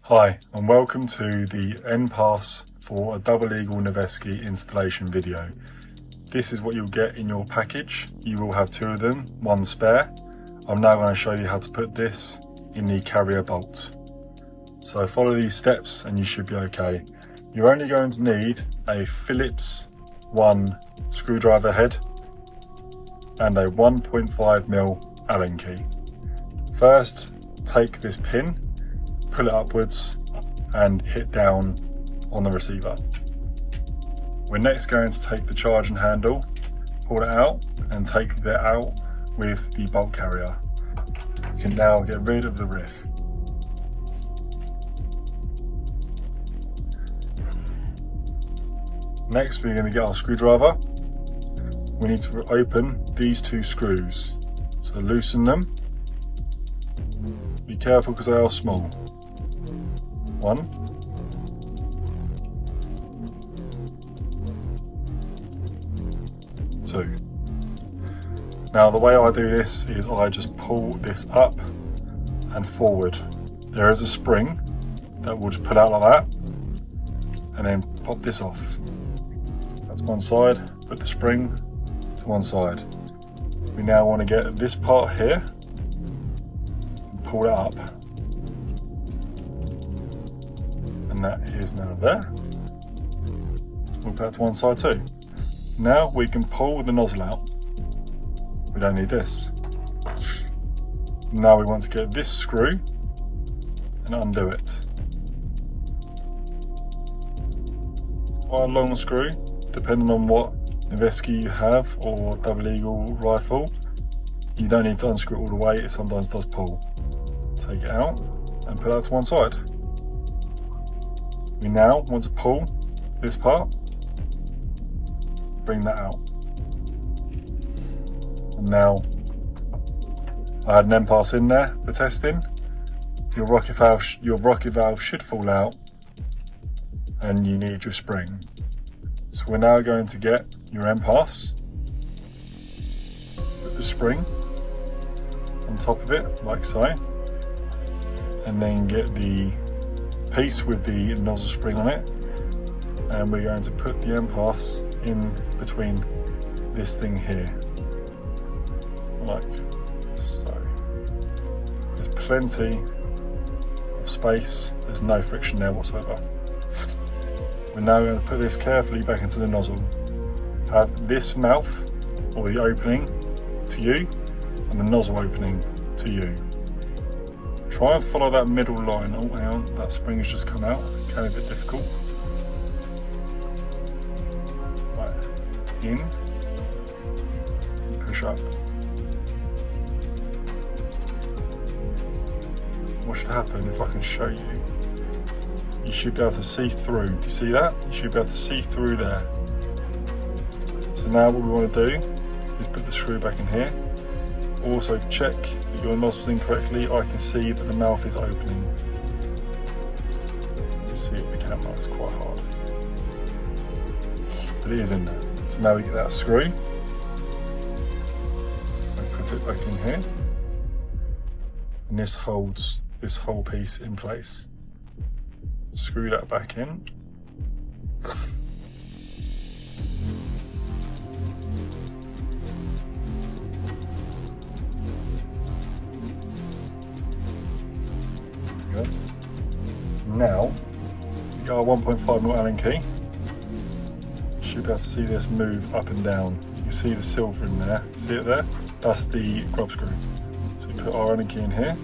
Hi and welcome to the NPAS for a Double Eagle Noveske installation video. This is what you'll get in your package. You will have two of them, one spare. I'm now going to show you how to put this in the carrier bolt. So follow these steps and you should be okay. You're only going to need a Phillips 1 screwdriver head and a 1.5mm Allen key. First, take this pin, pull it upwards and hit down on the receiver. We're next going to take the charging handle, pull it out and take that out with the bolt carrier. You can now get rid of the RIF. Next we're going to get our screwdriver. We need to open these two screws. So loosen them. Be careful because they are small. 1, 2. Now the way I do this is I just pull this up and forward. There is a spring that will just pull out like that and then pop this off. That's one side, put the spring to one side. We now want to get this part here and pull it up. And that is now there. We'll put that to one side too. Now we can pull the nozzle out. We don't need this. Now we want to get this screw and undo it. Quite a long screw, depending on what Noveske you have or Double Eagle rifle. You don't need to unscrew it all the way, it sometimes does pull. Take it out and put that to one side. We now want to pull this part, bring that out. And now I had an NPAS in there for testing. Your rocket valve should fall out and you need your spring. So we're now going to get your NPAS, put the spring on top of it like so, and then get the piece with the nozzle spring on it, and we're going to put the NPAS in between this thing here, like so. There's plenty of space, there's no friction there whatsoever. We're now going to put this carefully back into the nozzle. Have this mouth, or the opening, to you, and the nozzle opening to you. Try and follow that middle line. Oh, hang on, that spring has just come out. It can be a bit difficult. Right, in, push up. What should happen if I can show you? You should be able to see through. Do you see that? You should be able to see through there. So now what we want to do is put the screw back in here. Also check that your nozzle's in correctly. I can see that the mouth is opening. You see it with the camera, it's quite hard. But it is in there. So now we get that screw and put it back in here. And this holds this whole piece in place. Screw that back in. Now, we got our 1.5mm Allen key. You should be able to see this move up and down. You can see the silver in there. See it there? That's the grub screw. So we put our Allen key in here.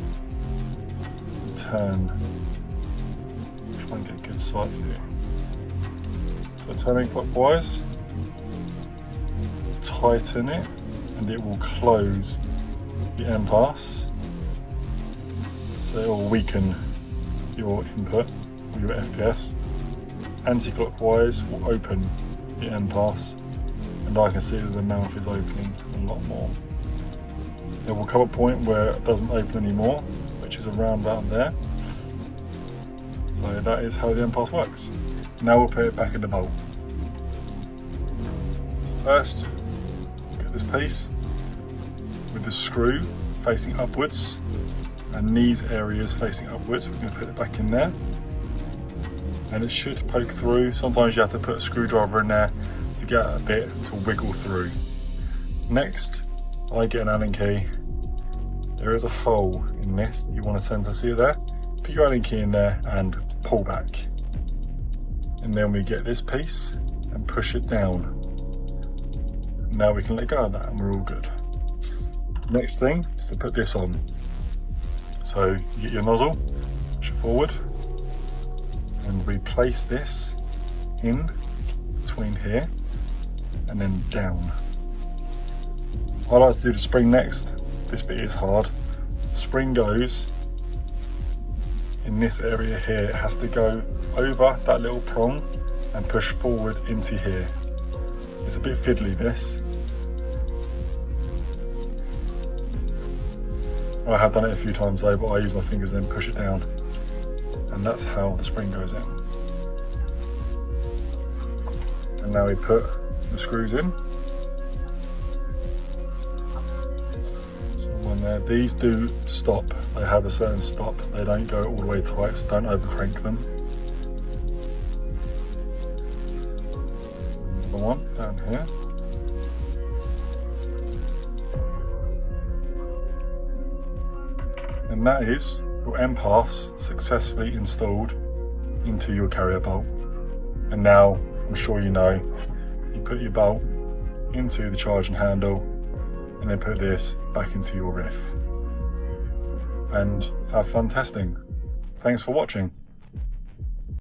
And turn. Try and get a good sight for you. So turning clockwise. Tighten it, and it will close the NPAS. So it will weaken your input or your FPS. Anti-clockwise will open the NPAS, and I can see that the mouth is opening a lot more. There will come a point where it doesn't open anymore, which is around about there. So that is how the NPAS works. Now we'll put it back in the bolt. First, get this piece with the screw facing upwards and these areas facing upwards. We're going to put it back in there, and it should poke through. Sometimes you have to put a screwdriver in there to get a bit to wiggle through. Next, I get an Allen key. There is a hole in this that you want to tend to see there. Put your Allen key in there and pull back. And then we get this piece and push it down. Now we can let go of that and we're all good. Next thing is to put this on. So you get your nozzle, push it forward, and we place this in between here and then down. I like to do the spring next. This bit is hard. The spring goes in this area here. It has to go over that little prong and push forward into here. It's a bit fiddly, this. I have done it a few times though, but I use my fingers and then push it down. And that's how the spring goes in. And now we put the screws in. There. These do stop, they have a certain stop, they don't go all the way tight, so don't over crank them. Another one down here. And that is your NPAS successfully installed into your carrier bolt. And now, I'm sure you know, you put your bolt into the charging handle and then put this back into your RIF. And have fun testing. Thanks for watching.